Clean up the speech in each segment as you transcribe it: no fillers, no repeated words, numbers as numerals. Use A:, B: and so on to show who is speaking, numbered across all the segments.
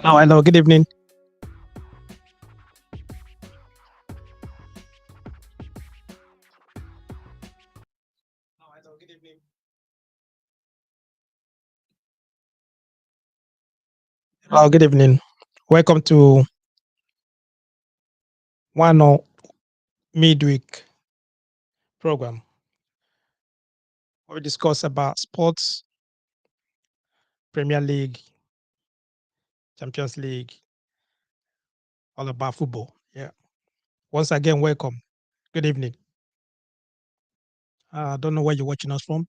A: Hello, good evening. Hello, good evening. Hello, good evening. Welcome to nwAno midweek program where we discuss about sports, Premier League, Champions League, all about football. Yeah. Once again, welcome. Good evening. I don't know where you're watching us from.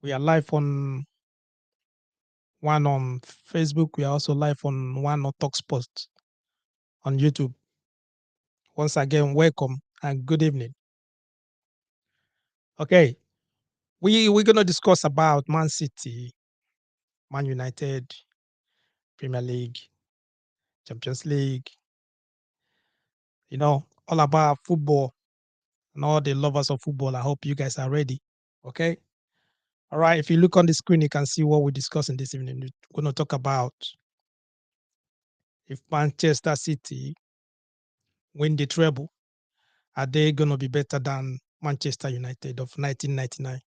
A: We are live on one on Facebook. We are also live on one on Talk Sports on YouTube. Once again, welcome and good evening. Okay, we're gonna discuss about Man City, Man United, Premier League, Champions League, all about football and all the lovers of football. I hope you guys are ready. Okay. All right. If you look on the screen, you can see what we're discussing this evening. We're going to talk about if Manchester City win the treble, are they going to be better than Manchester United of 1999?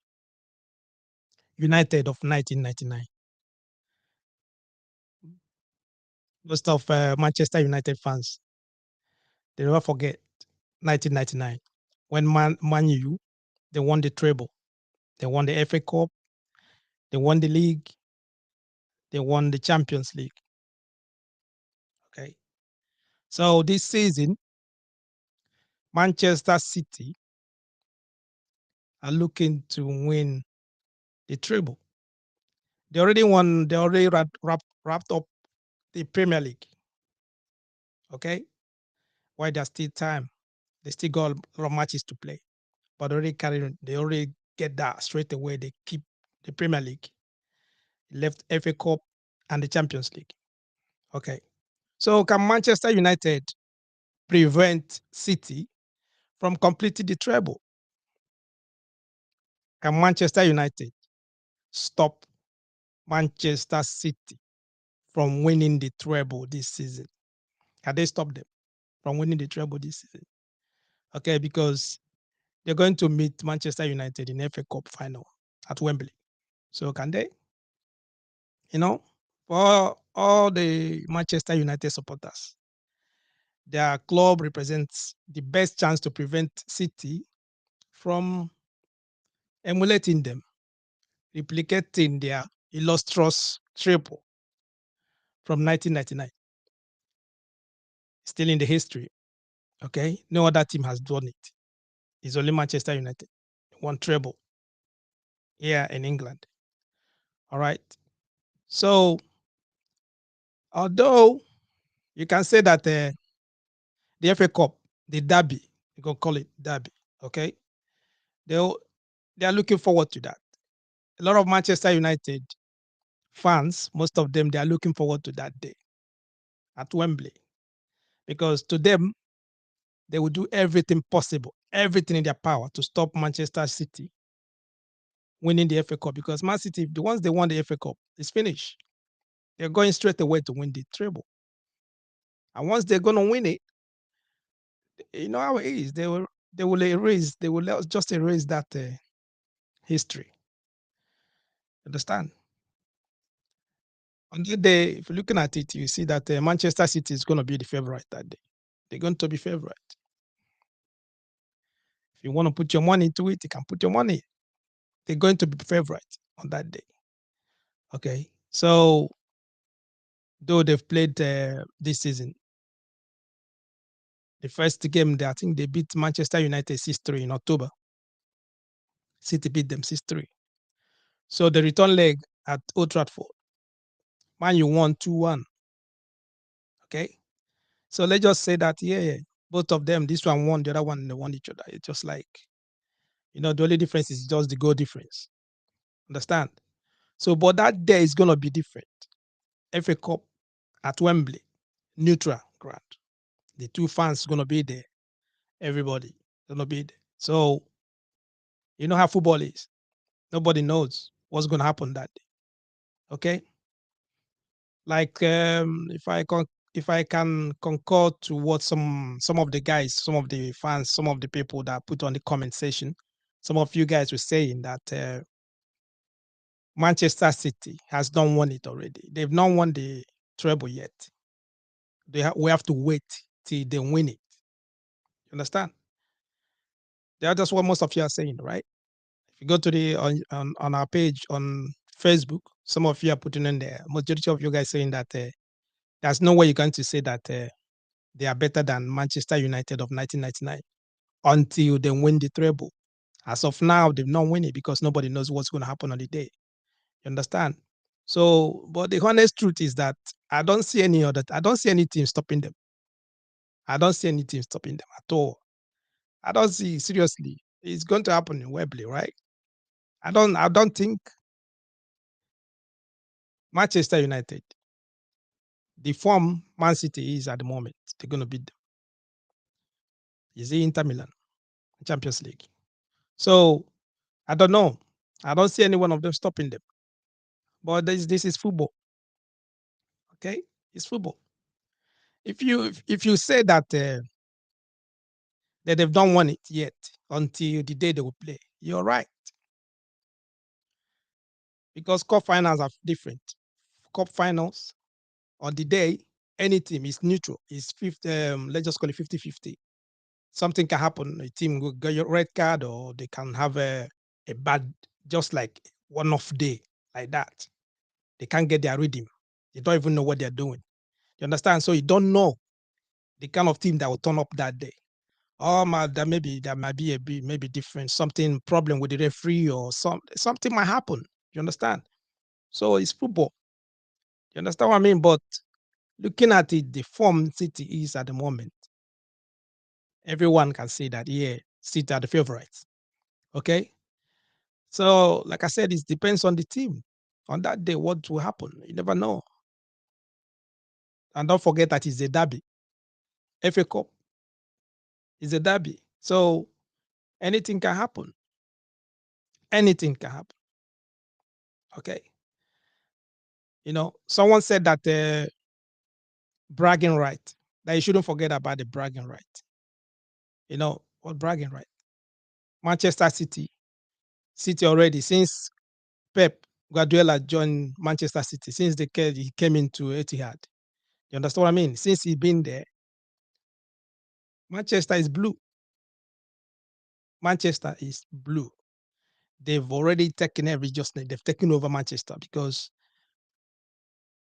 A: United of 1999. Most of Manchester United fans, they never forget 1999 when Man U, they won the treble. They won the FA Cup. They won the league. They won the Champions League. Okay. So this season, Manchester City are looking to win the treble. They already won, they already wrapped up the Premier League. Okay. While there's still time, they still got a lot of matches to play. But they already get that straight away. They keep the Premier League, left FA Cup and the Champions League. Okay. So can Manchester United prevent City from completing the treble? Can Manchester United stop Manchester City from winning the treble this season? Can they stop them from winning the treble this season? Okay, because they're going to meet Manchester United in FA Cup final at Wembley. So can they? For all the Manchester United supporters, their club represents the best chance to prevent City from emulating them, replicating their illustrious triple from 1999. Still in the history. Okay, no other team has done it. It's only Manchester United. Won treble here in England. All right. So, although you can say that the FA Cup, the derby, you can call it derby, okay? They they are looking forward to that. A lot of Manchester United fans, most of them, they are looking forward to that day at Wembley because to them, they will do everything possible, everything in their power to stop Manchester City winning the FA Cup because Man City, the ones they won the FA Cup, it's finished. They're going straight away to win the treble. And once they're going to win it, you know how it is. They will just erase that history. Understand? On that day, if you're looking at it, you see that Manchester City is going to be the favorite that day. They're going to be favorite. If you want to put your money into it, you can put your money. They're going to be favorite on that day. Okay. So, though they've played this season, the first game, I think they beat Manchester United 6-3 in October. City beat them 6-3. So, the return leg at Old Trafford, Man, you won 2-1. Okay. So, let's just say that, yeah, both of them, this one won, the other one, they won each other. It's just like, the only difference is just the goal difference. Understand? So, but that day is going to be different. FA Cup at Wembley, neutral ground. The two fans going to be there. Everybody going to be there. So, you know how football is. Nobody knows what's going to happen that day. Okay? Like if I can concur to what some of the guys, some of the fans, some of the people that put on the comment section, some of you guys were saying that Manchester City has not won it already. They've not won the treble yet. We have to wait till they win it. You understand? That's what most of you are saying, right? If you go to the on our page on Facebook, some of you are putting in there. Majority of you guys saying that there's no way you're going to say that they are better than Manchester United of 1999 until they win the treble. As of now, they've not won it because nobody knows what's going to happen on the day. You understand? So, but the honest truth is that I don't see I don't see any team stopping them. I don't see any team stopping them at all. I don't see, seriously. It's going to happen in Wembley, right? I don't think Manchester United, the form Man City is at the moment, they're going to beat them. Is it Inter Milan, Champions League? So I don't know. I don't see any one of them stopping them. But this is football. Okay, it's football. If you say that they've not won it yet until the day they will play, you're right, because cup finals are different. Cup finals on the day, any team is neutral. It's 50. Let's just call it 50-50. Something can happen. A team will get a red card, or they can have a bad, just like one off day like that. They can't get their rhythm. They don't even know what they're doing. You understand? So you don't know the kind of team that will turn up that day. Oh my, that might be a bit maybe different, something problem with the referee or something might happen. You understand? So it's football. You understand what I mean? But looking at it, the form City is at the moment, everyone can say that, yeah, City are the favorites. Okay. So, like I said, it depends on the team. On that day, what will happen? You never know. And don't forget that it's a derby. FA Cup is a derby. So anything can happen. Anything can happen. Okay. Someone said that bragging right, that you shouldn't forget about the bragging right. What bragging right? Manchester City already, since Pep Guardiola joined Manchester City, since he came into Etihad. You understand what I mean? Since he's been there, Manchester is blue. Manchester is blue. They've already taken they've taken over Manchester, because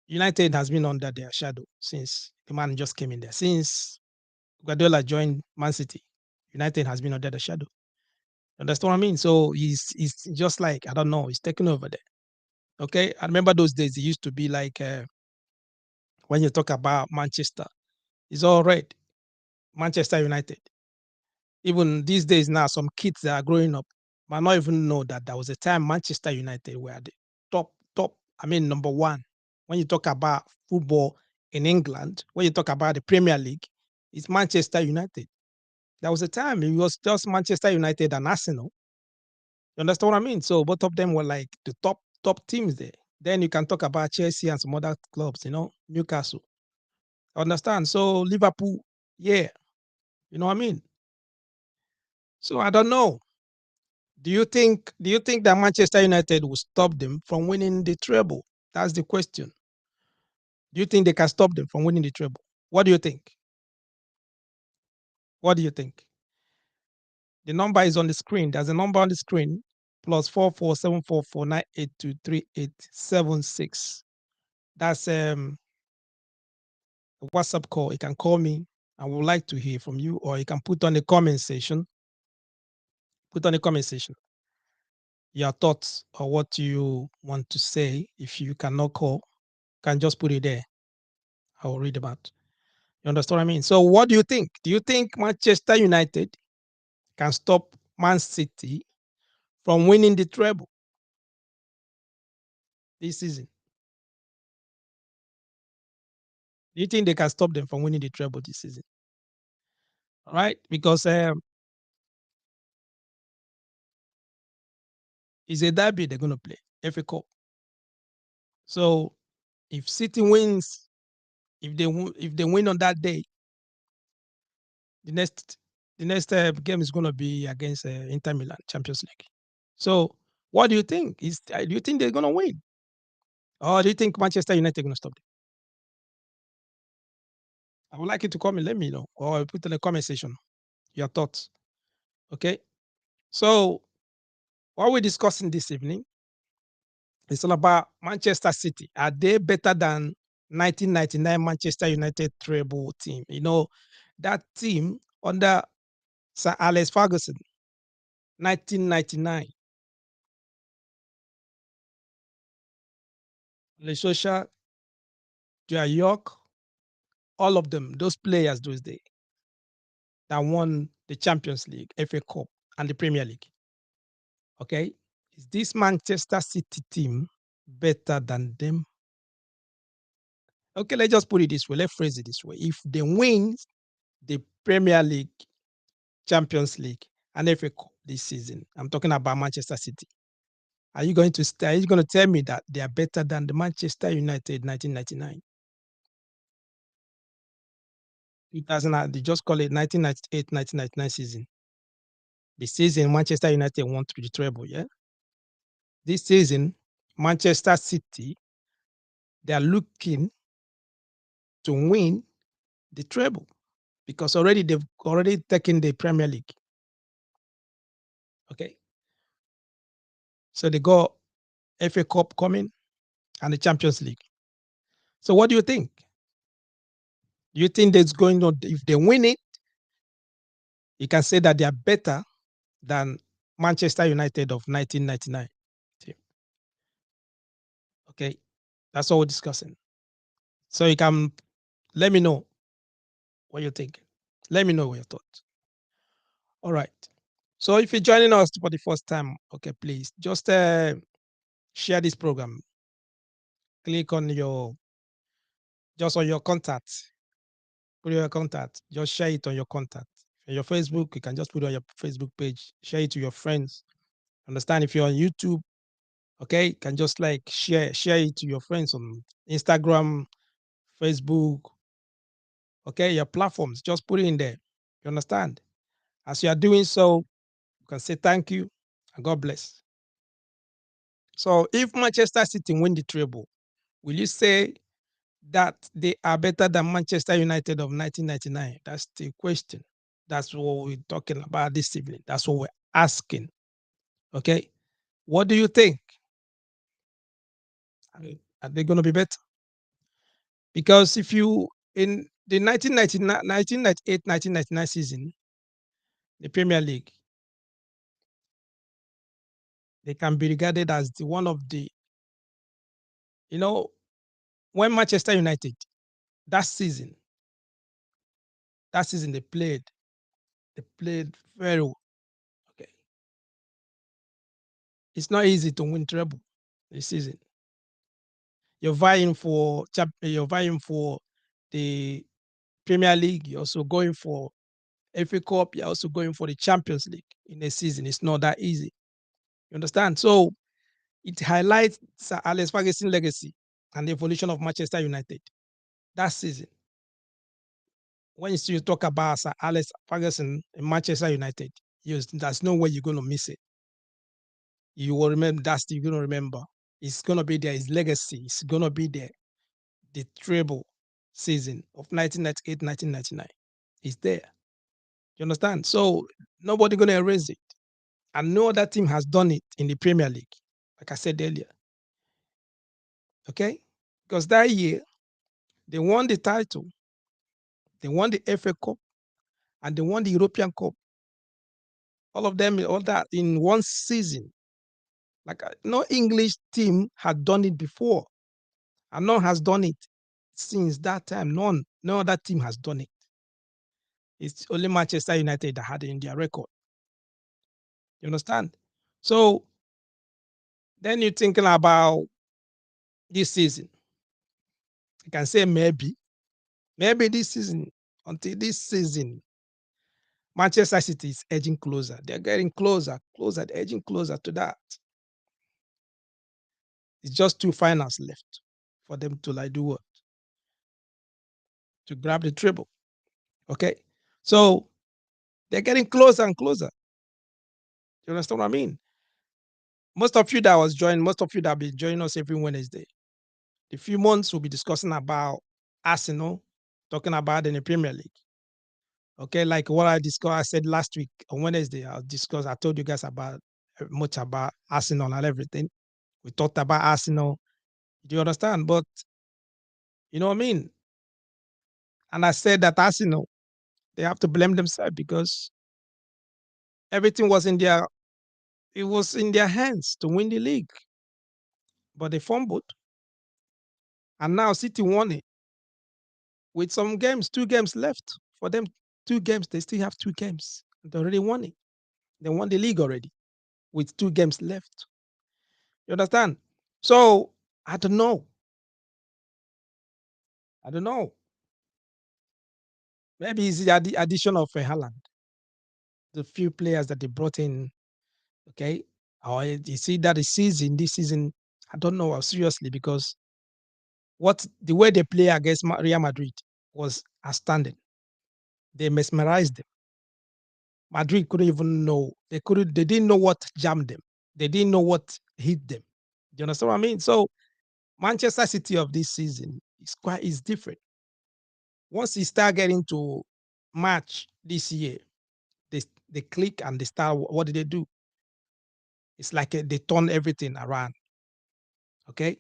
A: United has been under their shadow since the man just came in there. Since Guardiola joined Man City, United has been under the shadow. Understand what I mean? So he's just like, I don't know, he's taking over there. Okay. I remember those days. It used to be like when you talk about Manchester, it's all red. Manchester United. Even these days now, some kids that are growing up might not even know that there was a time Manchester United were the top, I mean, number one. When you talk about football in England, when you talk about the Premier League, it's Manchester United. There was a time it was just Manchester United and Arsenal. You understand what I mean? So both of them were like the top teams there. Then you can talk about Chelsea and some other clubs, Newcastle. Understand? So Liverpool, yeah, you know what I mean? So I don't know. Do you think that Manchester United will stop them from winning the treble? That's the question. Do you think they can stop them from winning the treble? What do you think? What do you think? The number is on the screen. There's a number on the screen: +447449823876. That's a WhatsApp call. You can call me. I would like to hear from you, or you can put on the comment section. Put on the comment section your thoughts or what you want to say. If you cannot call, you can just put it there. I will read about. You understand what I mean? So, what do you think? Do you think Manchester United can stop Man City from winning the treble this season? Do you think they can stop them from winning the treble this season? All right, because it's a derby they're going to play, FA Cup. So If City wins, if they win on that day, the next game is going to be against Inter Milan Champions League. So, what do you think? Do you think they're going to win, or do you think Manchester United going to stop them? I would like you to comment. Let me know, or put in the comment section your thoughts. Okay. So, what we're discussing this evening is all about Manchester City. Are they better than 1999 Manchester United treble team? That team under Sir Alex Ferguson, 1999. Le Social, Joe York, all of them, those players those days that won the Champions League, FA Cup, and the Premier League. Okay, is this Manchester City team better than them? Okay, let's just put it this way. Let's phrase it this way. If they win the Premier League, Champions League, and FA Cup this season, I'm talking about Manchester City. Are you going to tell me that they are better than the Manchester United 1999? 2000, they just call it 1998-1999 season. The season Manchester United won the treble, yeah? This season, Manchester City, they are looking to win the treble because they've already taken the Premier League. Okay. So they got FA Cup coming and the Champions League. So what do you think? Do you think that's going on? If they win it, you can say that they are better than Manchester United of 1999 team. Okay. That's what we're discussing. So you can let me know what you think. Let me know your thoughts. All right. So if you're joining us for the first time, okay, please just share this program. Click on your contact. Put your contact. Just share it on your contact. On your Facebook, you can just put it on your Facebook page. Share it to your friends. Understand? If you're on YouTube, okay, you can just like share it to your friends on Instagram, Facebook, okay, your platforms. Just put it in there. You understand? As you are doing so, you can say thank you and God bless. So if Manchester City win the treble, will you say that they are better than Manchester United of 1999? That's the question. That's what we're talking about this evening. That's what we're asking. Okay. What do you think? Are they going to be better? Because if you, in the 1998-1999 season, the Premier League, they can be regarded as one of the, when Manchester United, that season, they played very well. Okay. It's not easy to win treble this season. You're vying for the Premier League. You're also going for FA Cup. You're also going for the Champions League in a season. It's not that easy. You understand? So it highlights Sir Alex Ferguson's legacy and the evolution of Manchester United that season. When you talk about Sir Alex Ferguson in Manchester United, there's no way you're going to miss it. You will remember. You're going to remember. It's going to be there. His legacy is going to be there. The treble season of 1998-1999 is there. You understand? So nobody going to erase it. And no other team has done it in the Premier League, like I said earlier. Okay? Because that year, they won the title, they won the FA Cup, and they won the European Cup. All of them, all that in one season. Like no English team had done it before, and none has done it since that time. No other team has done it. It's only Manchester United that had it in their record. You understand? So then you're thinking about this season. You can say maybe this season, until this season, Manchester City is edging closer. They're getting closer, edging closer to that. It's just 2 finals left for them to like do what? To grab the treble. Okay. So they're getting closer and closer. You understand what I mean? Most of you that was joining, most of you that be joining us every Wednesday, the few months we'll be discussing about Arsenal, talking about in the Premier League. Okay, like what I discussed, I said last week on Wednesday, I told you guys about much about Arsenal and everything. We talked about Arsenal. Do you understand? But you know what I mean? And I said that Arsenal, they have to blame themselves because everything was in their it was in their hands to win the league. But they fumbled. And now City won it with some games, 2 games left. For them, 2 games, they still have 2 games. They already won it. They won the league already with 2 games left. You understand? So I don't know. I don't know. Maybe it's the addition of Haaland, the few players that they brought in. Okay, or you see that this season, I don't know seriously because what the way they play against Real Madrid was outstanding. They mesmerized them. Madrid couldn't even know. They didn't know what jammed them. They didn't know what hit them. Do you understand what I mean? So Manchester City of this season is different. Once you start getting to match this year, they they click and they start. What do they do? It's like they turn everything around. Okay,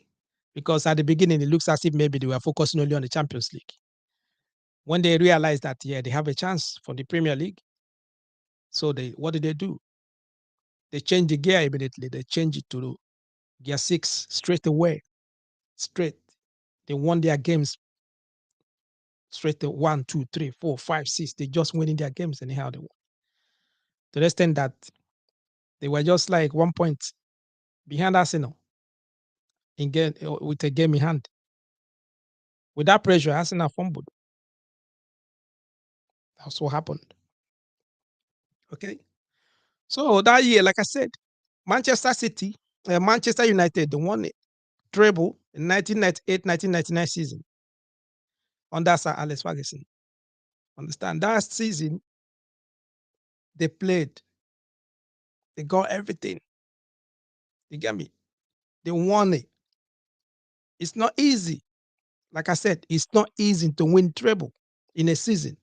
A: because at the beginning it looks as if maybe they were focusing only on the Champions League. When they realize that yeah they have a chance for the Premier League, so what do they do? They change the gear immediately. They change it to gear 6 straight away. Straight. They won their games straight to 1, 2, 3, 4, 5, 6. They just winning their games anyhow they won. To the extent that they were just like 1 point behind Arsenal with a game in hand. With that pressure, Arsenal fumbled. That's what happened. Okay. So that year, like I said, Manchester City, Manchester United, they won it treble in 1998-1999 season under Sir Alex Ferguson. Understand? That season, they played. They got everything. You get me? They won it. It's not easy. Like I said, it's not easy to win treble in a season.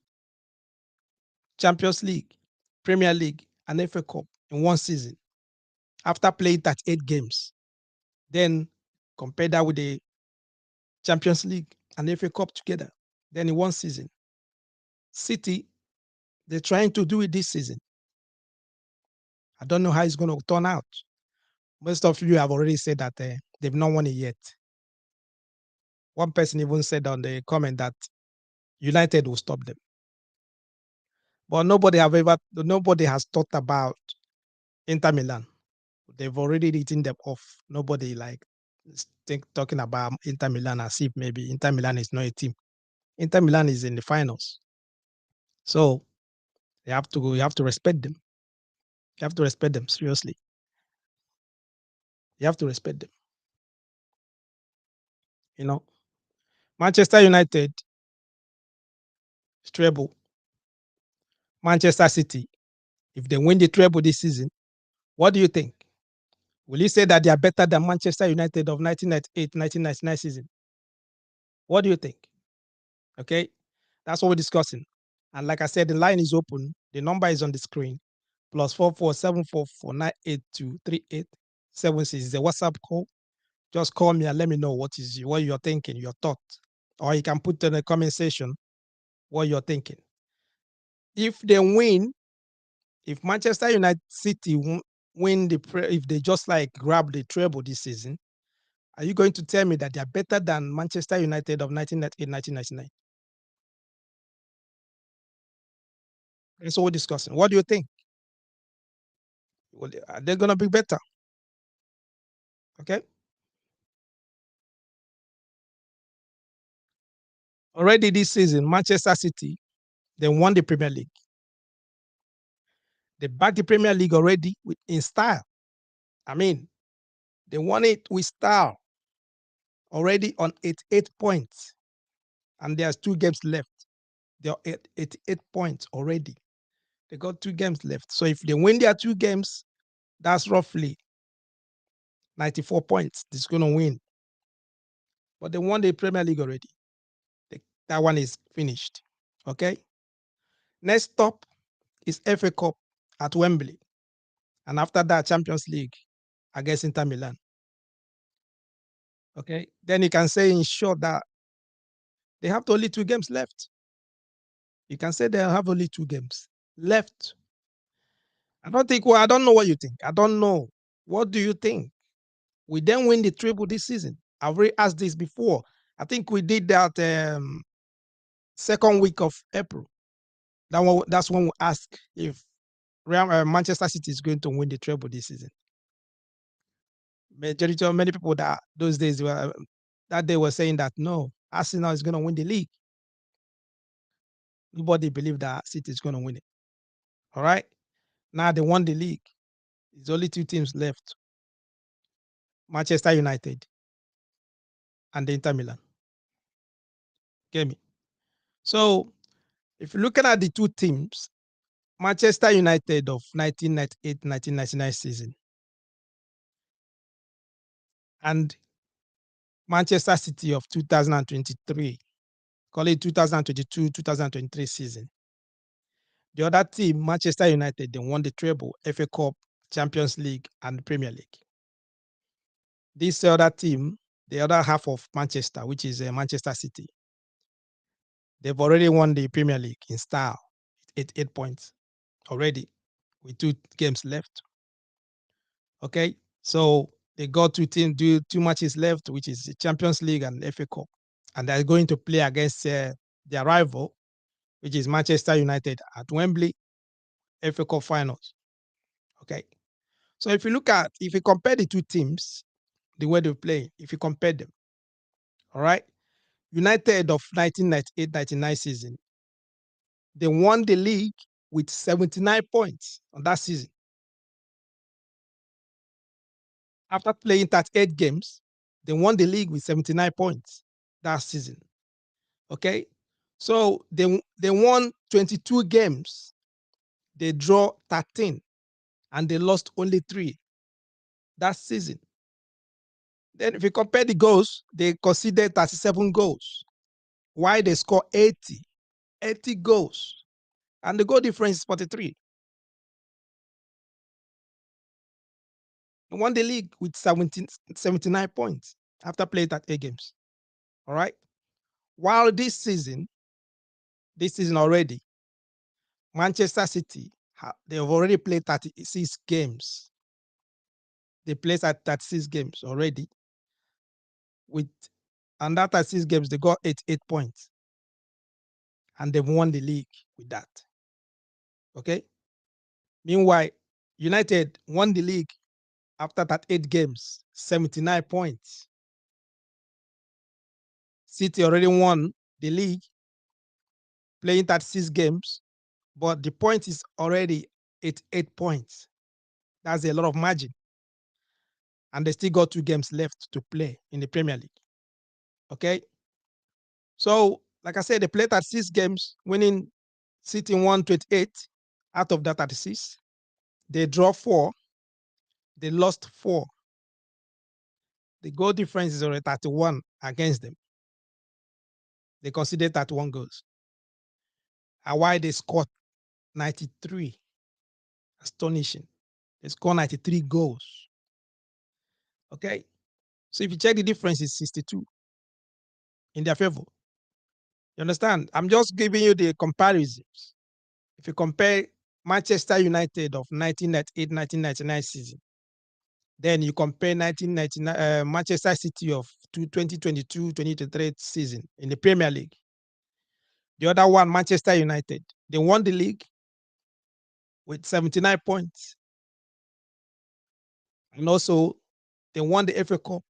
A: Champions League, Premier League, and FA Cup in one season after playing 38 games. Then compare that with the Champions League and FA Cup together. Then in one season. City, they're trying to do it this season. I don't know how it's going to turn out. Most of you have already said that they've not won it yet. One person even said on the comment that United will stop them. But nobody has thought about Inter Milan. They've already written them off. Nobody talking about Inter Milan as if maybe Inter Milan is not a team. Inter Milan is in the finals. So you have to respect them. You have to respect them, seriously. You have to respect them. You know, Manchester United, treble. Manchester City, if they win the treble this season, what do you think? Will you say that they are better than Manchester United of 1998-1999 season? What do you think? Okay, that's what we're discussing. And like I said, the line is open. The number is on the screen. +447449823876 is a WhatsApp call. Just call me and let me know what you're thinking, your thought, or you can put in the comment section what you're thinking. If they win, if Manchester United City win if they just like grab the treble this season, are you going to tell me that they are better than Manchester United of 1998-1999? That's what we're discussing. What do you think? Well, are they going to be better? Okay. Already this season, Manchester City, they won the Premier League. They backed the Premier League already in style. I mean, they won it with style. already on 88 points, and there's 2 games left. They're at 88 points already. They got 2 games left. So if they win their 2 games, that's roughly 94 points. This is going to win. But they won the Premier League already. That one is finished. Okay. Next stop is FA Cup at Wembley. And after that, Champions League against Inter Milan. Okay. Then you can say in short that they have only 2 games left. You can say they have only 2 games left. I don't know what you think. I don't know. What do you think? We then win the treble this season. I've already asked this before. I think we did that second week of April. That's when we asked if Manchester City is going to win the treble this season. Majority of many people that those days were that they were saying that no, Arsenal is going to win the league. Nobody believed that City is going to win it. All right. Now they won the league. There's only 2 teams left: Manchester United and the Inter Milan. Get me? So if you're looking at the 2 teams, Manchester United of 1998-1999 season and Manchester City of 2023, call it 2022-2023 season. The other team, Manchester United, they won the treble, FA Cup, Champions League, and Premier League. This other team, the other half of Manchester, which is Manchester City, they've already won the Premier League in style, 8 points already, with 2 games left. Okay, so they got 2 matches left, which is the Champions League and FA Cup, and they're going to play against their rival, which is Manchester United at Wembley, FA Cup finals. Okay, so if you compare the 2 teams, the way they play, if you compare them, all right, United of 1998-99 season, they won the league with 79 points on that season. After playing 38 games, they won the league with 79 points that season. Okay, so they won 22 games, they draw 13, and they lost only 3 that season. Then if you compare the goals, they conceded 37 goals. Why they score 80 goals, and the goal difference is 43. They won the league with 79 points after playing 38 games. All right. While this season already, Manchester City, they've already played 36 games. They played at 36 games already. And that 36 games, they got 88 points. And they've won the league with that. Okay? Meanwhile, United won the league after that 8 games, 79 points. City already won the league, playing 36 games, but the point is already 88 points. That's a lot of margin. And they still got 2 games left to play in the Premier League. Okay? So, like I said, they played 36 games, winning. City won 28 out of that 36. They draw 4. They lost 4. The goal difference is already 31 against them. They conceded 31 goals. And why they scored 93? Astonishing. They scored 93 goals. Okay? So if you check the difference, it's 62 in their favor. You understand? I'm just giving you the comparisons. If you compare Manchester United of 1998-1999 season, then you compare 1999 Manchester City of 2022-2023 season in the Premier League. The other one, Manchester United, they won the league with 79 points. And also, they won the FA Cup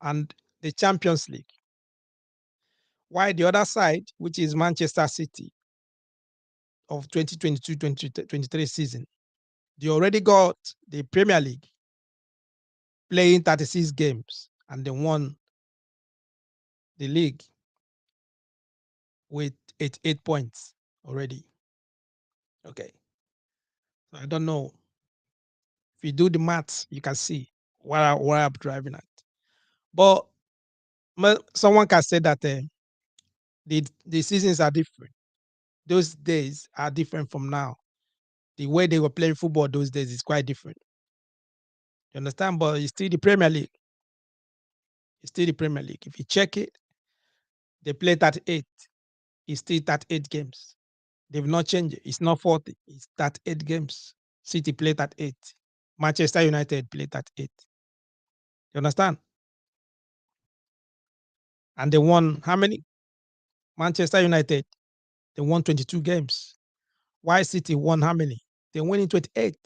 A: and the Champions League. While the other side, which is Manchester City of 2022-2023 season, they already got the Premier League, playing 36 games, and they won the league with 88 points already. Okay. So I don't know. If you do the maths, you can see where I'm driving at. But someone can say that the seasons are different. Those days are different from now. The way they were playing football those days is quite different. You understand? But it's still the Premier League. It's still the Premier League. If you check it, they play 38. It's still 38 games. They've not changed it. It's not 40. It's 38 games. City played at 8. Manchester United played at 8. You understand? And they won how many? Manchester United, they won 22 games. Why City won how many? They won in 28.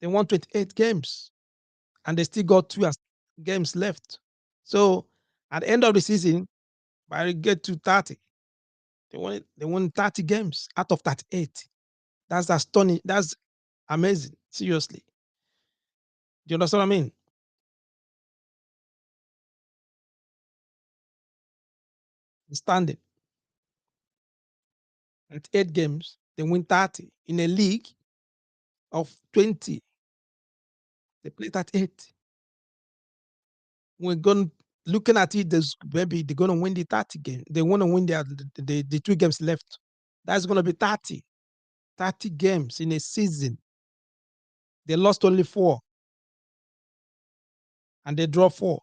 A: They won 28 games. And they still got two games left. So at the end of the season, by the get to 30, they won 30 games out of 38. That's astonishing. That's amazing. Seriously. Do you understand what I mean? Standing at 8 games, they win 30 in a league of 20. They played at 8. We're going looking at it, there's maybe they're gonna win the 30 game. They want to win the 2 games left. That's gonna be 30. 30 games in a season. They lost only 4 and they draw 4.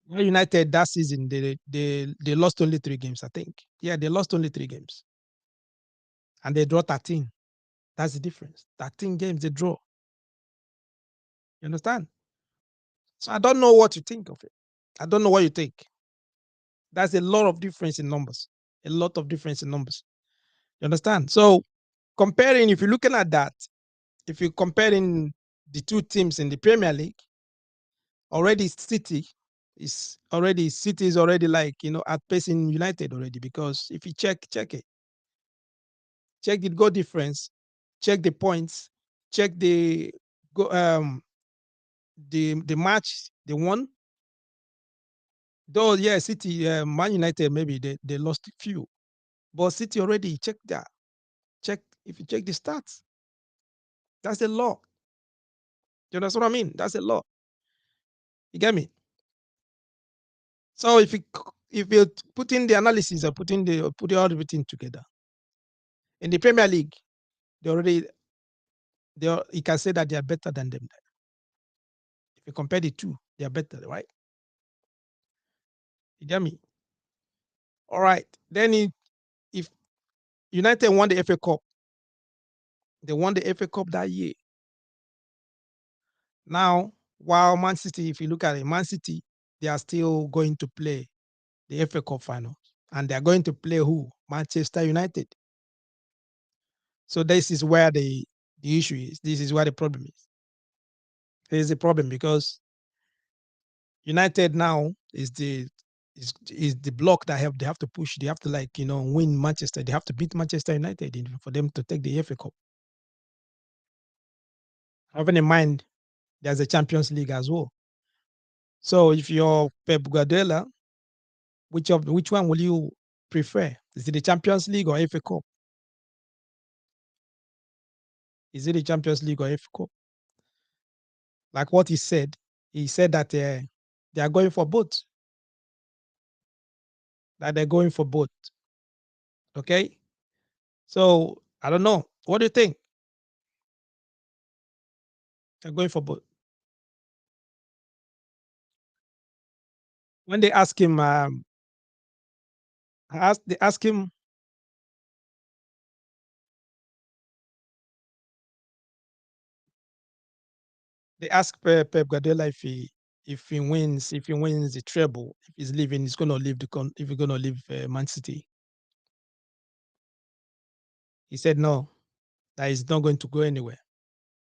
A: United that season, they lost only 3 games, I think. Yeah, they lost only 3 games. And they draw 13. That's the difference. 13 games they draw. You understand? So I don't know what you think of it. I don't know what you think. That's a lot of difference in numbers. A lot of difference in numbers. You understand? So comparing, if you're looking at that, if you're comparing the two teams in the Premier League, already City is already like outpacing United already, because if you check the goal difference, check the points, check the go the match they won. Though yeah, City, Man United maybe they lost a few, but City already check that. Check if you check the stats, that's a lot. You know what I mean? That's a lot. You get me? So if you put in the analysis or put everything together in the Premier League, they already you can say that they are better than them. If you compare the two, they are better, right? You get me? All right. Then if United won the FA Cup, they won the FA Cup that year. Now, while Man City, if you look at it, Man City, they are still going to play the FA Cup finals, and they are going to play who? Manchester United. So this is where the issue is. This is where the problem is. There's a problem because United now is the block that they have to push. They have to win Manchester. They have to beat Manchester United for them to take the FA Cup. Having in mind, there's a Champions League as well. So if you're Pep Guardiola, which one will you prefer? Is it the Champions League or FA Cup? Is it the Champions League or FA Cup? Like what he said that they are going for both. That they're going for both. Okay, so I don't know. What do you think? They're going for both. When they ask him, they ask him, they ask Pep Guardiola if he wins the treble, if he's leaving, he's gonna leave if he's gonna leave Man City. He said no, that he's not going to go anywhere,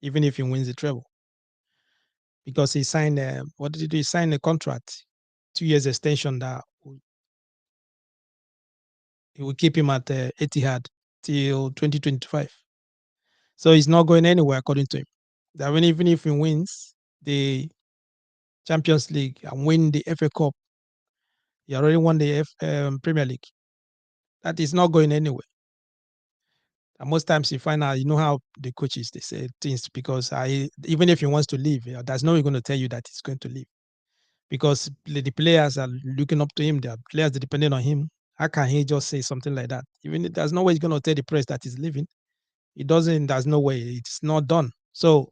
A: even if he wins the treble, because he signed what did he do? He signed a contract, 2 years extension that he will keep him at Etihad till 2025. So he's not going anywhere according to him. That when even if he wins the Champions League and win the FA Cup, he already won the Premier League. That is not going anywhere. And most times you find out, you know how the coaches they say things because even if he wants to leave, there's no one going to tell you that he's going to leave because the players are looking up to him. The players are depending on him. How can he just say something like that? Even if there's no way he's going to tell the press that he's leaving. It doesn't. There's no way. It's not done. So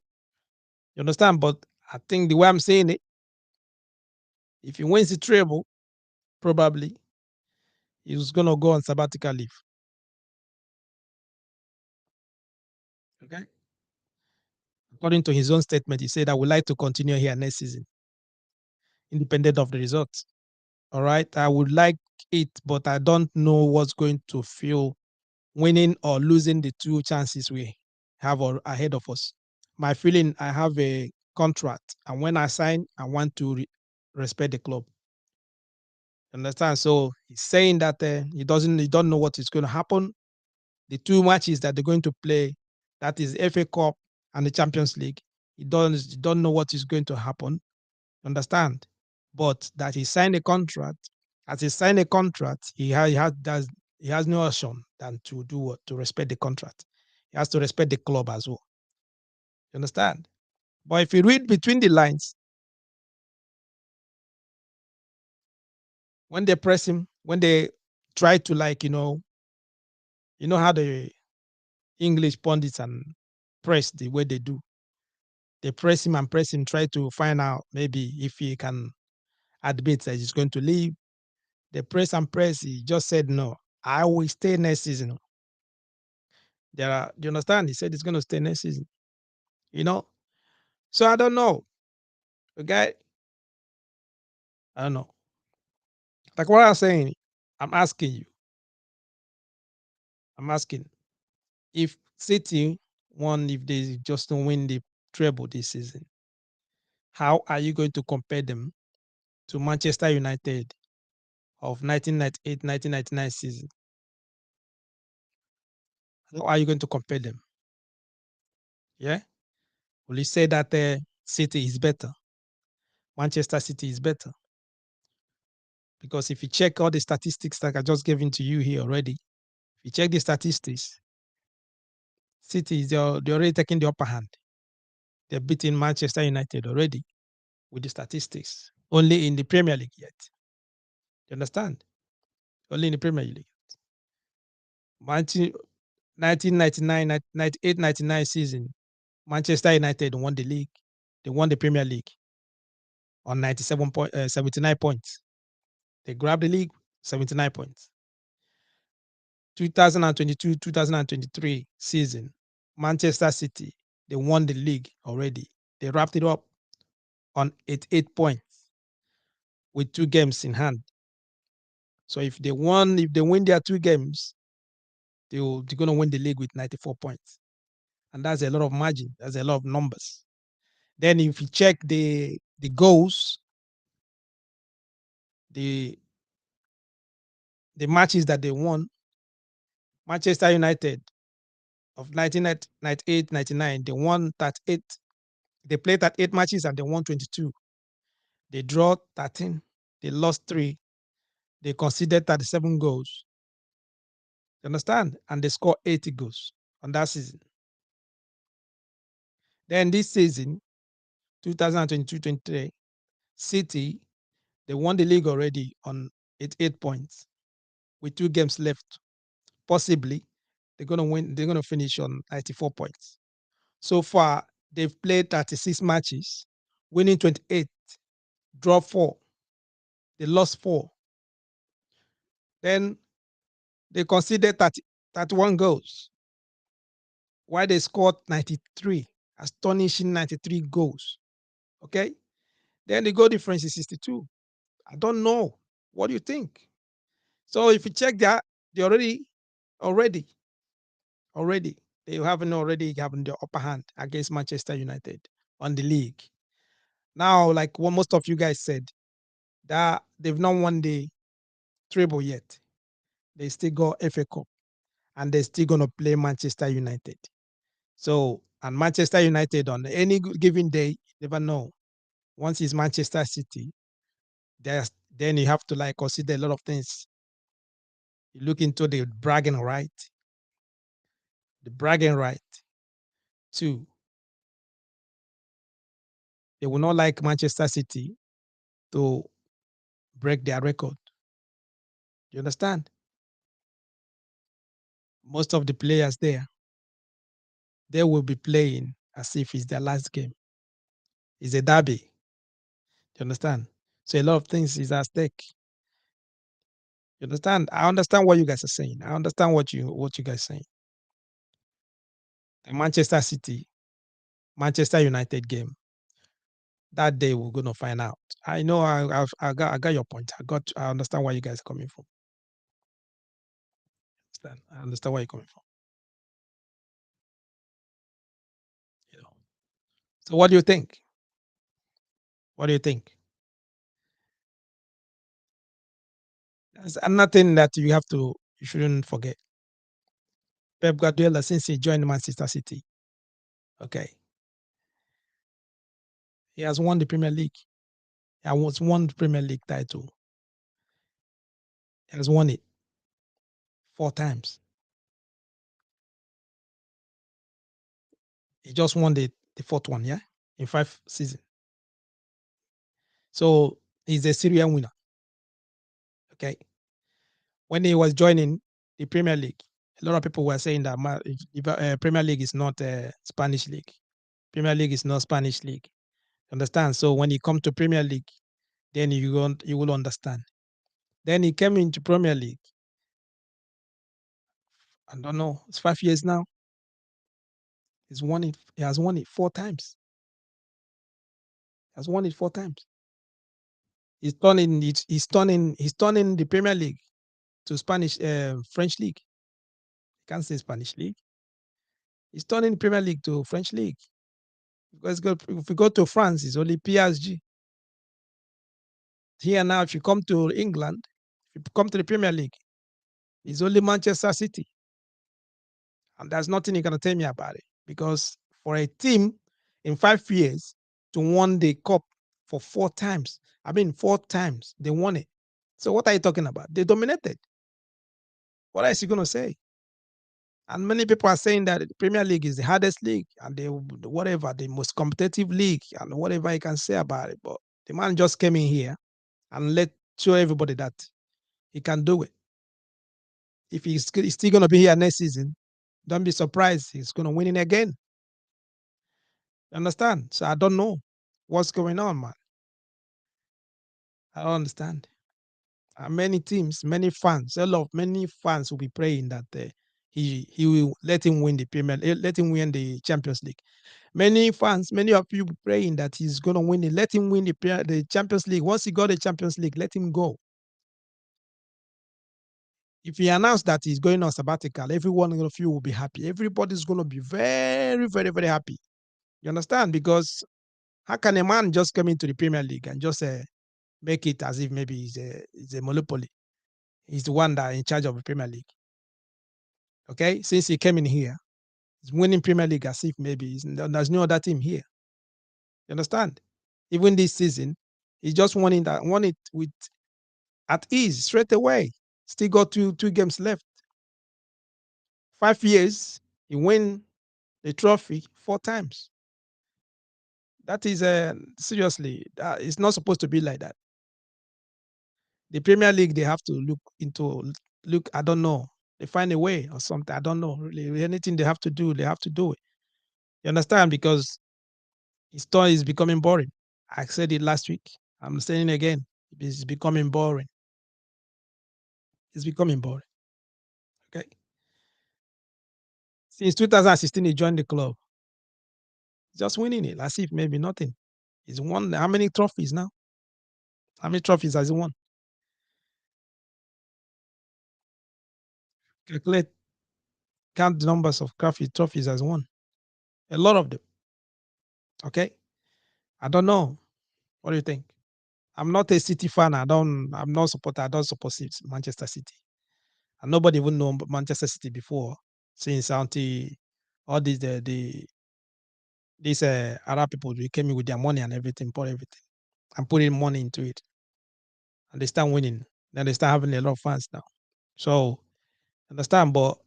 A: you understand? But I think the way I'm saying it, if he wins the treble, probably he's going to go on sabbatical leave. Okay. According to his own statement, he said, "I would like to continue here next season, independent of the results." All right. I would like it, but I don't know what's going to feel winning or losing the two chances we have ahead of us. My feeling, I have a contract, and when I sign, I want to respect the club. Understand? So he's saying that he don't know what is going to happen. The two matches that they're going to play, that is FA Cup and the Champions League, he don't know what is going to happen. Understand? But that he signed a contract. As he signed a contract, he has no option than to do what to respect the contract. He has to respect the club as well. You understand? But if you read between the lines, when they press him, when they try to you know how the English pundits and press the way they do. They press him, try to find out maybe if he can admit that he's going to leave. They press and press. He just said no. I will stay next season. Do you understand? He said he's going to stay next season. You know. So I don't know. Okay. I don't know. Like what I'm saying, I'm asking you. I'm asking if City won, if they just don't win the treble this season, how are you going to compare them to Manchester United of 1998-1999 season? How are you going to compare them? Yeah. Will you say that City is better? Manchester City is better? Because if you check all the statistics that I just given to you here already, if you check the statistics, City is they're already taking the upper hand. They're beating Manchester United already with the statistics. Only in the Premier League yet. You understand? Only in the Premier League. 1999, 98, 99 season, Manchester United won the league. They won the Premier League on 79 points. They grabbed the league, 79 points. 2022, 2023 season, Manchester City, they won the league already. They wrapped it up on 88 points with 2 games in hand. So if they win their 2 games, they're going to win the league with 94 points. And that's a lot of margin. That's a lot of numbers. Then if you check the goals, the the matches that they won, Manchester United of 1998, 99, they won 38. They played 38 matches and they won 22. They draw 13. They lost 3. They conceded 37 goals. You understand? And they scored 80 goals on that season. Then this season, 2022-23, City, they won the league already on 88 points with 2 games left. Possibly, they're going to win. They're going to finish on 94 points. So far, they've played 36 matches, winning 28, draw 4. They lost 4. Then they conceded 31 goals, while they scored 93, astonishing 93 goals. Okay? Then the goal difference is 62. I don't know. What do you think? So if you check that, they already, already, they haven't already having the upper hand against Manchester United on the league. Now, like what most of you guys said, that they've not won the treble yet. They still got FA Cup and they're still gonna play Manchester United. So, and Manchester United on any given day, you never know. Once it's Manchester City, then you have to like consider a lot of things. You look into the bragging right, the bragging right too. They will not like Manchester City to break their record. You understand? Most of the players there, they will be playing as if it's their last game. It's a derby. You understand? So a lot of things is at stake. You understand? I understand what you guys are saying. I understand what you guys are saying. The Manchester City, Manchester United game. That day we're gonna find out. I know I got your point. I understand where you guys are coming from. I understand where you're coming from. You know. So what do you think? What do you think? There's nothing that you shouldn't forget. Pep Guardiola, since he joined Manchester City, okay, he has won the Premier League. He has won the Premier League title. He has won it 4 times. He just won the fourth one, yeah, in 5 seasons. So he's a serial winner. Okay. When he was joining the Premier League, a lot of people were saying that Premier League is not a Spanish league. Premier League is not Spanish league. Understand? So when he come to Premier League, then you will understand. Then he came into Premier League. I don't know. It's 5 years now. He's won it. He has won it 4 times. He has won it 4 times. He's turning the Premier League to Spanish French league. Can't say Spanish league. He's turning Premier League to French league. Because if you go to France, it's only PSG. Here now, if you come to England, if you come to the Premier League, it's only Manchester City. And there's nothing you can tell me about it. Because for a team in 5 years to win the cup for 4 times, 4 times, they won it. So what are you talking about? They dominated. What else are you going to say? And many people are saying that the Premier League is the hardest league and whatever, the most competitive league and whatever you can say about it. But the man just came in here and let show everybody that he can do it. If he's still going to be here next season, don't be surprised. He's going to win it again. You understand? So I don't know what's going on, man. I don't understand. Many teams, many fans will be praying that he will let him win the Premier, let him win the Champions League. Many fans, many of you praying that he's going to win it. Let him win the Champions League. Once he got the Champions League, let him go. If he announced that he's going on sabbatical, every one of you will be happy. Everybody's going to be very, very, very happy. You understand? Because how can a man just come into the Premier League and just make it as if maybe he's a monopoly? He's the one that in charge of the Premier League. Okay, since he came in here, he's winning Premier League as if maybe there's no other team here. You understand? Even this season, he just won it with at ease straight away. Still got two games left. 5 years, he win the trophy 4 times. That is seriously, it's not supposed to be like that. The Premier League, they have to look. I don't know. They find a way or something. I don't know. Really, anything they have to do, they have to do it. You understand? Because his story is becoming boring. I said it last week. I'm saying it again. It's becoming boring. It's becoming boring. Okay. Since 2016, he joined the club. Just winning it as if maybe nothing. He's won how many trophies now? How many trophies has he won? Calculate, count the numbers of trophies has won. A lot of them. Okay. I don't know. What do you think? I'm not a City fan. I'm not supporter. I don't support Manchester City. And nobody even know Manchester City before since all these Arab people, they came in with their money and everything, bought everything, and put in money into it, and they start winning. Then they start having a lot of fans now. So understand, but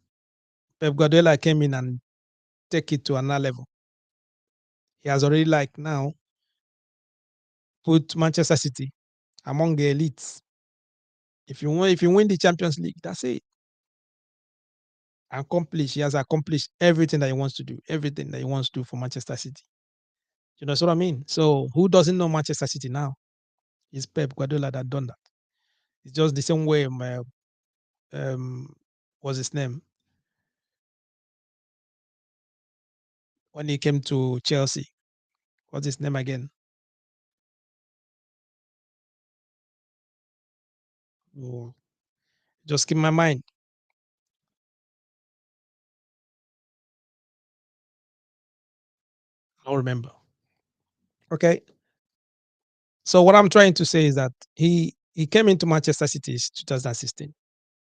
A: Pep Guardiola came in and take it to another level. He has already like now put Manchester City among the elites. If you win the Champions League, that's it. He has accomplished everything that he wants to do, everything that he wants to do for Manchester City. You know what I mean? So who doesn't know Manchester City now? It's Pep Guardiola that done that. It's just the same way um what's his name? When he came to Chelsea. What's his name again? Oh, just keep my mind. I don't remember. Okay. So what I'm trying to say is that he came into Manchester City in 2016.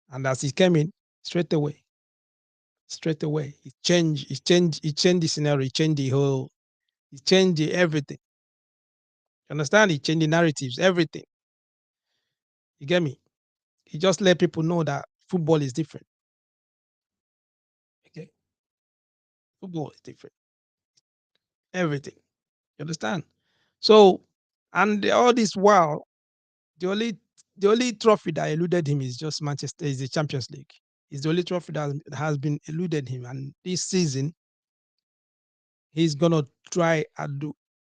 A: And as he came in, straight away, he changed the scenario, he changed everything. You understand? He changed the narratives, everything. You get me? He just let people know that football is different. Okay, football is different. Everything. You understand? So, and all this while, the only the only trophy that eluded him is just Manchester is the Champions League. It's the only trophy that has been eluded him. And this season, he's gonna try and do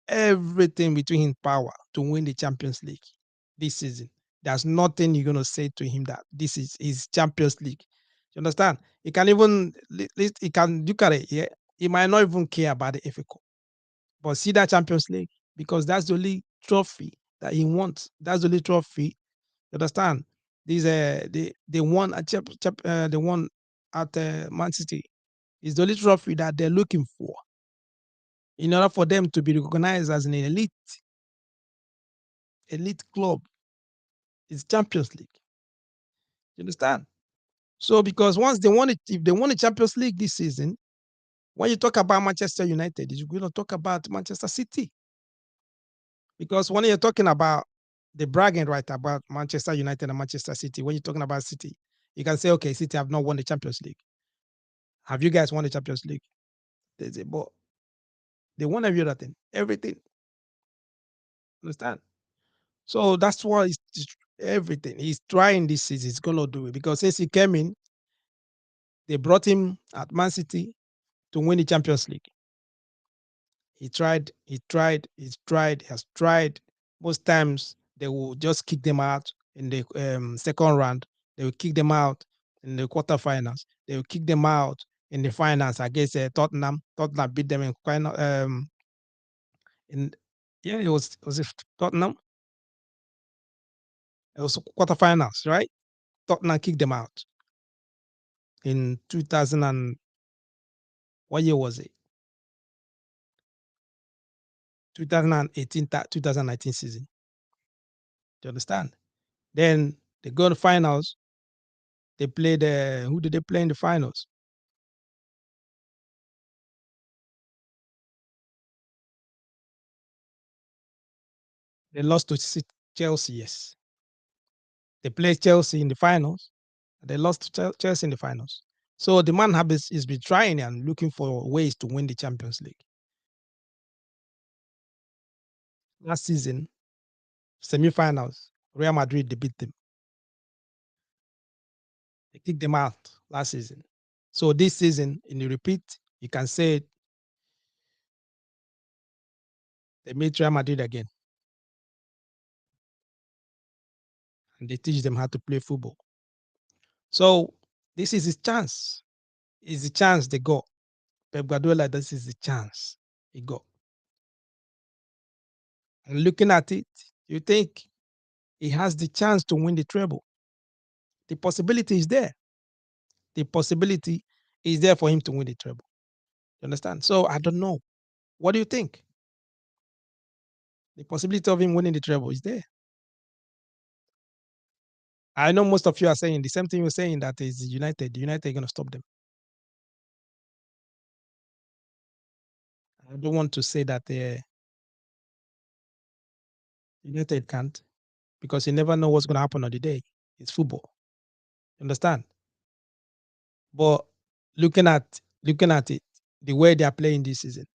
A: everything between his power to win the Champions League this season. There's nothing you're gonna say to him that this is his Champions League. You understand? He can even he can look at it. Yeah, he might not even care about the FA Cup, but see that Champions League because that's the only trophy that he wants. That's the only trophy. You understand? These they won at they won at Man City. It's the only trophy that they're looking for in order for them to be recognized as an elite club. It's Champions League. You understand? So because once they won it, if they won the Champions League this season, when you talk about Manchester United, you're going to talk about Manchester City. Because when you're talking about the bragging right about Manchester United and Manchester City, when you're talking about City, you can say, okay, City have not won the Champions League. Have you guys won the Champions League? They say, but they won everything. Everything. Understand? So that's why it's everything. He's trying this season. He's gonna do it because since he came in, they brought him at Man City to win the Champions League. He has tried. Most times they will just kick them out in the second round. They will kick them out in the quarterfinals. They will kick them out in the finals against Tottenham. Tottenham beat them in final. In yeah, it was Tottenham. It was quarterfinals, right? Tottenham kicked them out in 2000 and what year was it? 2018, 2019 season. Do you understand? Then they go to finals. They played who did they play in the finals? They lost to Chelsea. Yes, they played Chelsea in the finals. They lost to Chelsea in the finals. So the man has been trying and looking for ways to win the Champions League. Last season, semi-finals, Real Madrid they beat them. They kicked them out last season. So this season, in the repeat, you can say they meet Real Madrid again, and they teach them how to play football. So this is his chance. It's the chance they got. Pep Guardiola, this is the chance he got. And looking at it, you think he has the chance to win the treble. The possibility is there. The possibility is there for him to win the treble. You understand? So I don't know. What do you think? The possibility of him winning the treble is there. I know most of you are saying the same thing you're saying that is United. United are going to stop them. I don't want to say that United can't, because you never know what's going to happen on the day. It's football. Understand? But looking at it, the way they are playing this season,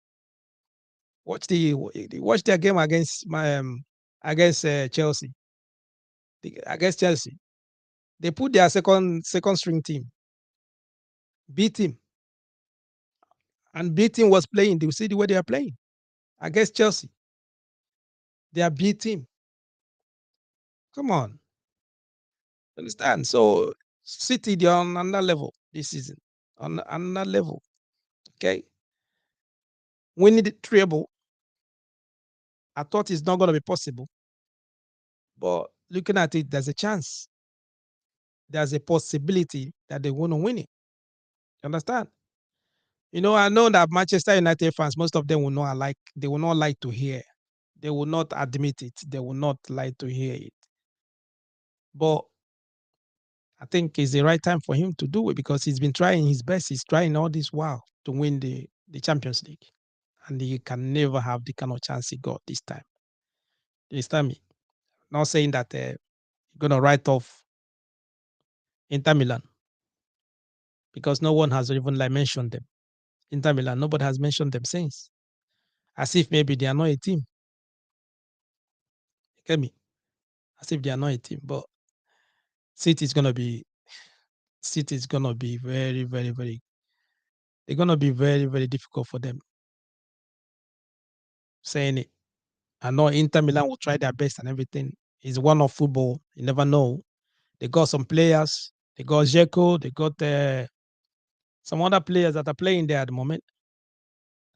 A: watch their game against against Chelsea. Against Chelsea, they put their second string team, beat him, and beat him was playing. You see the way they are playing against Chelsea. They are beat him. Come on, understand? So City, they're on another level this season, on another level. Okay, winning the treble, I thought it's not going to be possible, but looking at it, there's a chance. There's a possibility that they want to win it. You understand? I know that Manchester United fans, most of them they will not like to hear. They will not admit it. They will not like to hear it. But I think it's the right time for him to do it, because he's been trying his best. He's trying all this while to win the Champions League. And he can never have the kind of chance he got this time. This time, not saying that you're going to write off Inter Milan, because no one has even mentioned them. Inter Milan, nobody has mentioned them since. As if maybe they are not a team. You get me? As if they are not a team. But City is gonna be very, very, very. They're gonna be very, very difficult for them. Saying it. I know Inter Milan will try their best and everything. It's one of football. You never know. They got some players. They got Dzeko. They got some other players that are playing there at the moment.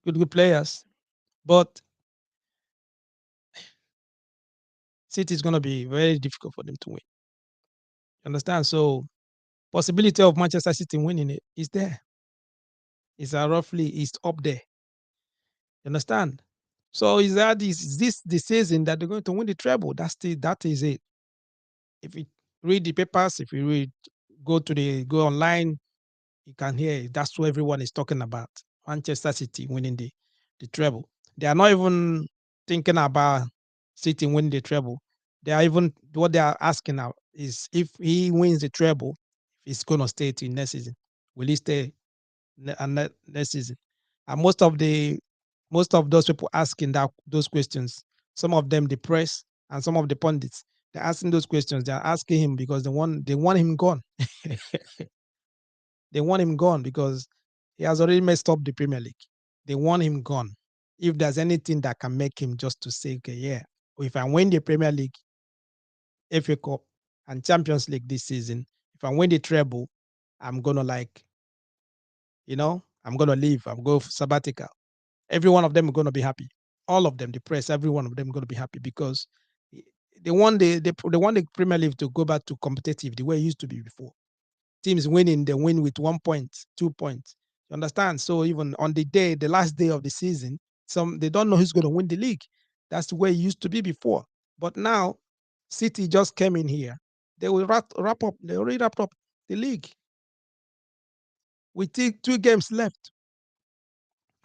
A: Good players. But City is gonna be very difficult for them to win. You understand? So possibility of Manchester City winning it is there. It's up there. You understand? So is this the season that they're going to win the treble? That is it. If you read the papers, if you go online, you can hear it. That's what everyone is talking about. Manchester City winning the treble. They are not even thinking about City winning the treble. They are even what they are asking now is, if he wins the treble, he's gonna stay till next season. Will he stay next season? And most of those people asking those questions, some of them the press and some of the pundits, they're asking those questions. They're asking him because they want him gone. They want him gone because he has already messed up the Premier League. They want him gone. If there's anything that can make him just to say, okay, yeah, if I win the Premier League, FA Cup, and Champions League this season, if I win the treble, I'm gonna I'm gonna leave. I'm going for sabbatical. Every one of them are gonna be happy. All of them, the press, every one of them are gonna be happy, because they want the Premier League to go back to competitive the way it used to be before. Teams winning, they win with 1 point, 2 points. You understand? So even on the last day of the season, they don't know who's going to win the league. That's the way it used to be before. But now, City just came in here. They will wrap up. They already wrapped up the league with 2 games left.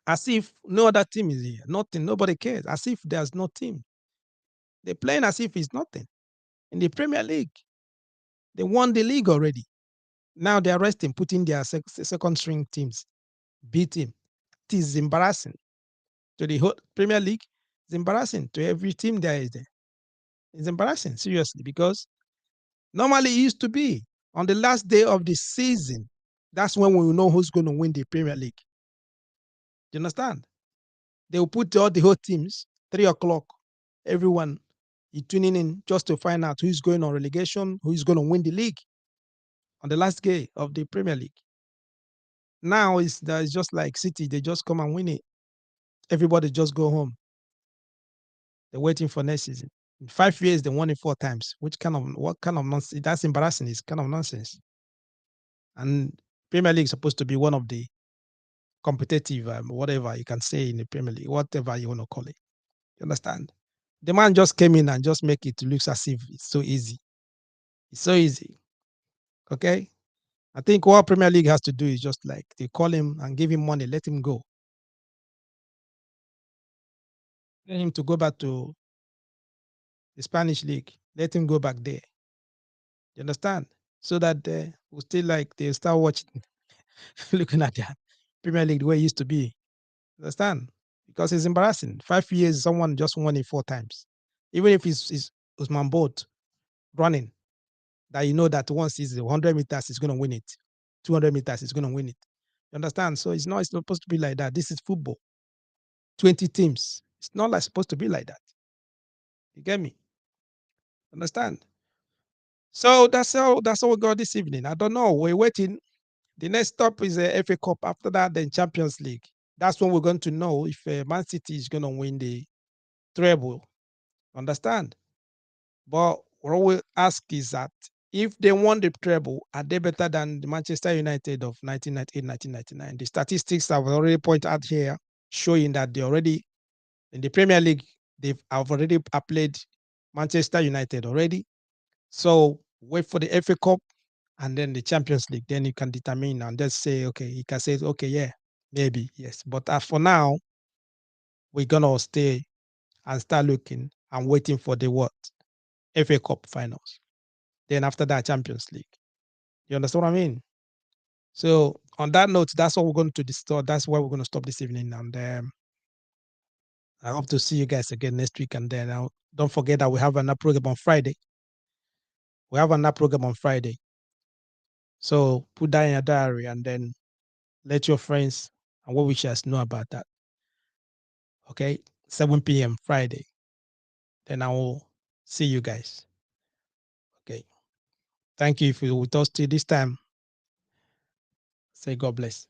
A: As if no other team is here. Nothing. Nobody cares. As if there's no team. They're playing as if it's nothing. In the Premier League, they won the league already. Now they're resting, putting their second string teams, beat him. It is embarrassing to the whole Premier League. It's embarrassing to every team there is there. It's embarrassing, seriously, because normally it used to be on the last day of the season. That's when we will know who's going to win the Premier League. Do you understand? They will put all the whole teams, 3 o'clock, everyone is tuning in just to find out who's going on relegation, who's going to win the league on the last day of the Premier League. Now it's just like City, they just come and win it. Everybody just go home. They're waiting for next season. In 5 years, they won it 4 times. What kind of nonsense? That's embarrassing. It's kind of nonsense. And Premier League is supposed to be one of the competitive, whatever you can say in the Premier League, whatever you want to call it. You understand? The man just came in and just make it look as if it's so easy. It's so easy. Okay? I think what Premier League has to do is just like they call him and give him money, let him go. Let him to go back to the Spanish league. Let him go back there. You understand? So that we still like they start watching, looking at their Premier League the way it used to be. Understand? Because it's embarrassing. 5 years, someone just won it 4 times. Even if it's Usman Bolt running, that you know that once it's 100 meters, he's going to win it. 200 meters, he's going to win it. You understand? So it's not supposed to be like that. This is football. 20 teams. It's not like supposed to be like that. You get me? Understand? So that's all we got this evening. I don't know. We're waiting. The next stop is the FA Cup. After that, then Champions League. That's when we're going to know if Man City is going to win the treble. Understand? But what we ask is that if they won the treble, are they better than the Manchester United of 1998, 1999? The statistics have already pointed out here, showing that they already in the Premier League, they've have already played Manchester United already. So wait for the FA Cup and then the Champions League. Then you can determine and just say, okay, you can say, okay, yeah, maybe, yes. But as for now, we're gonna stay and start looking and waiting for the what? FA Cup finals. Then after that, Champions League. You understand what I mean? So on that note, that's what we're going to discuss. That's where we're going to stop this evening. And I hope to see you guys again next week. And then don't forget that we have another program on Friday. We have another program on Friday. So put that in your diary and then let your friends and well wishers know about that. Okay, 7 p.m. Friday. Then I will see you guys. Okay. Thank you if you with us till this time. Say God bless.